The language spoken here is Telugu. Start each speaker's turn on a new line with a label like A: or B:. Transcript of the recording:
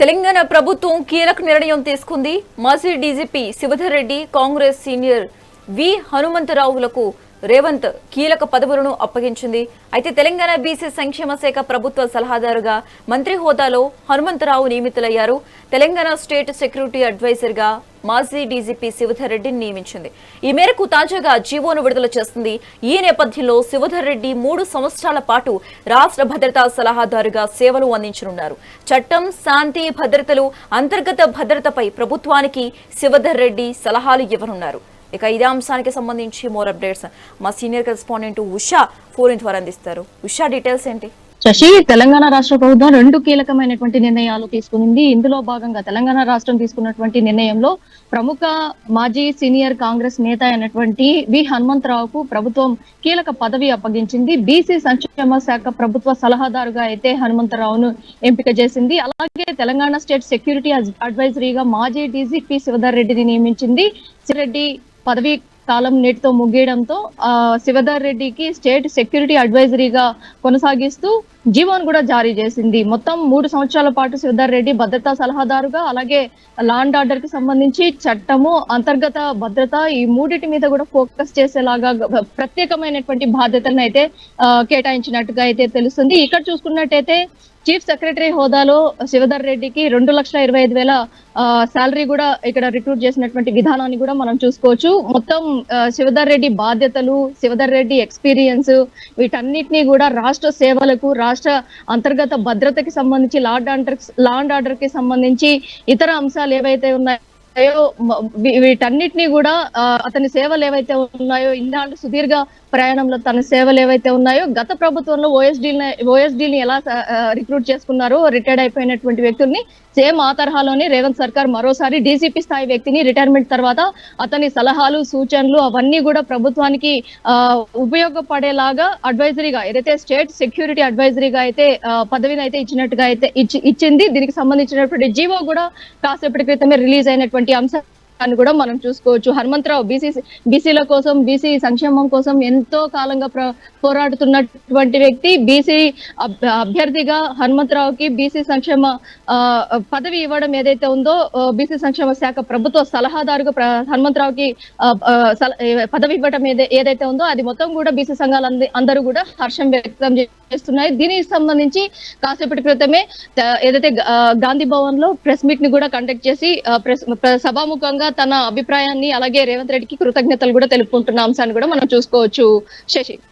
A: తెలంగాణ ప్రభుత్వం కీలక నిర్ణయం తీసుకుంది. మాజీ డీజీపీ శివధర్ రెడ్డి, కాంగ్రెస్ సీనియర్ వి హనుమంతరావులకు రేవంత్ కీలక పదవులను అప్పగించింది. అయితే తెలంగాణ బీసీ సంక్షేమ శాఖ ప్రభుత్వ సలహాదారుగా మంత్రి హోదాలో హనుమంతరావు నియమితులయ్యారు. తెలంగాణ స్టేట్ సెక్యూరిటీ అడ్వైజర్ గా మాజీ డీజీపీ శివధర్ రెడ్డిని నియమించింది. ఈ మేరకు తాజాగా జీవోను విడుదల చేస్తుంది. ఈ నేపథ్యంలో శివధర్ రెడ్డి 3 సంవత్సరాల పాటు రాష్ట్ర భద్రతా సలహాదారుగా సేవలు అందించనున్నారు. చట్టం, శాంతి భద్రతలు, అంతర్గత భద్రతపై ప్రభుత్వానికి శివధర్ రెడ్డి సలహాలు ఇవ్వనున్నారు. ఇక ఇదే అంశానికి సంబంధించి మోర్ అప్డేట్స్ మా సీనియర్ కరెస్పాండెంట్ ఉషా ఫోన్ ద్వారా అందిస్తారు. ఉషా, డీటెయిల్స్ ఏంటి?
B: శశి, తెలంగాణ రాష్ట్ర ప్రభుత్వం 2 కీలకమైనటువంటి నిర్ణయాలు తీసుకుంది. ఇందులో భాగంగా తెలంగాణ రాష్ట్రం తీసుకున్నటువంటి నిర్ణయంలో ప్రముఖ మాజీ సీనియర్ కాంగ్రెస్ నేత అయినటువంటి వి హనుమంతరావుకు ప్రభుత్వం కీలక పదవి అప్పగించింది. బీసీ సంక్షేమ శాఖ ప్రభుత్వ సలహాదారుగా అయితే హనుమంతరావును ఎంపిక చేసింది. అలాగే తెలంగాణ స్టేట్ సెక్యూరిటీ అడ్వైజరీగా మాజీ డీజీపీ శివధర్ రెడ్డిని నియమించింది. శివరెడ్డి పదవి కాలం నేటితో ముగియడంతో శివధర్ రెడ్డికి స్టేట్ సెక్యూరిటీ అడ్వైజరీగా కొనసాగిస్తూ జీవోను కూడా జారీ చేసింది. మొత్తం 3 సంవత్సరాల పాటు శివధర్ రెడ్డి భద్రతా సలహాదారుగా, అలాగే లా అండ్ ఆర్డర్ కి సంబంధించి చట్టము, అంతర్గత భద్రత, ఈ మూడిటి మీద కూడా ఫోకస్ చేసేలాగా ప్రత్యేకమైనటువంటి బాధ్యతలను అయితే కేటాయించినట్టుగా అయితే తెలుస్తుంది. ఇక్కడ చూసుకున్నట్టయితే చీఫ్ సెక్రటరీ హోదాలో శివధర్ రెడ్డికి 2,25,000 శాలరీ కూడా ఇక్కడ రిక్రూట్ చేసినటువంటి విధానాన్ని కూడా మనం చూసుకోవచ్చు. మొత్తం శివధర్ రెడ్డి బాధ్యతలు, శివధర్ రెడ్డి ఎక్స్పీరియన్స్, వీటన్నిటినీ కూడా రాష్ట్ర సేవలకు, రాష్ట్ర అంతర్గత భద్రతకి సంబంధించి, లా అండ్ ఆర్డర్ కి సంబంధించి ఇతర అంశాలు ఏవైతే ఉన్నాయో వీటన్నిటినీ కూడా అతని సేవలు ఏవైతే ఉన్నాయో, ఇన్నాళ్ళు సుదీర్ఘ ప్రయాణంలో తన సేవలు ఏవైతే ఉన్నాయో, గత ప్రభుత్వంలో ఓఎస్డీని ఎలా రిక్రూట్ చేసుకున్నారో రిటైర్డ్ అయిపోయినటువంటి వ్యక్తుల్ని సేమ్ ఆ తరహాలోనే రేవంత్ సర్కార్ మరోసారి డీసీపీ స్థాయి వ్యక్తిని రిటైర్మెంట్ తర్వాత అతని సలహాలు, సూచనలు అవన్నీ కూడా ప్రభుత్వానికి ఉపయోగపడేలాగా అడ్వైజరీగా, ఏదైతే స్టేట్ సెక్యూరిటీ అడ్వైజరీగా అయితే పదవిని అయితే ఇచ్చినట్టుగా అయితే ఇచ్చింది. దీనికి సంబంధించినటువంటి జీవో కూడా కాసేపటి క్రితమే రిలీజ్ అయినటువంటి అంశం అని కూడా మనం చూసుకోవచ్చు. హనుమంతరావు బీసీల కోసం, బీసీ సంక్షేమం కోసం ఎంతో కాలంగా పోరాడుతున్నటువంటి వ్యక్తి. బీసీ అభ్యర్థిగా హనుమంతరావుకి బీసీ సంక్షేమ పదవి ఇవ్వడం ఏదైతే ఉందో, బీసీ సంక్షేమ శాఖ ప్రభుత్వ సలహాదారుగా హనుమంతరావుకి పదవి ఇవ్వడం ఏదైతే ఉందో అది మొత్తం కూడా బీసీ సంఘాలు అందరూ కూడా హర్షం వ్యక్తం చేస్తున్నాయి. దీనికి సంబంధించి కాసేపటి క్రితమే ఏదైతే గాంధీ భవన్ లో ప్రెస్ మీట్ ని కూడా కండక్ట్ చేసి సభాముఖంగా తన అభిప్రాయాన్ని, అలాగే రేవంత్ రెడ్డికి కృతజ్ఞతలు కూడా తెలుపుకుంటున్న అంశాన్ని కూడా మనం చూసుకోవచ్చు. శశి.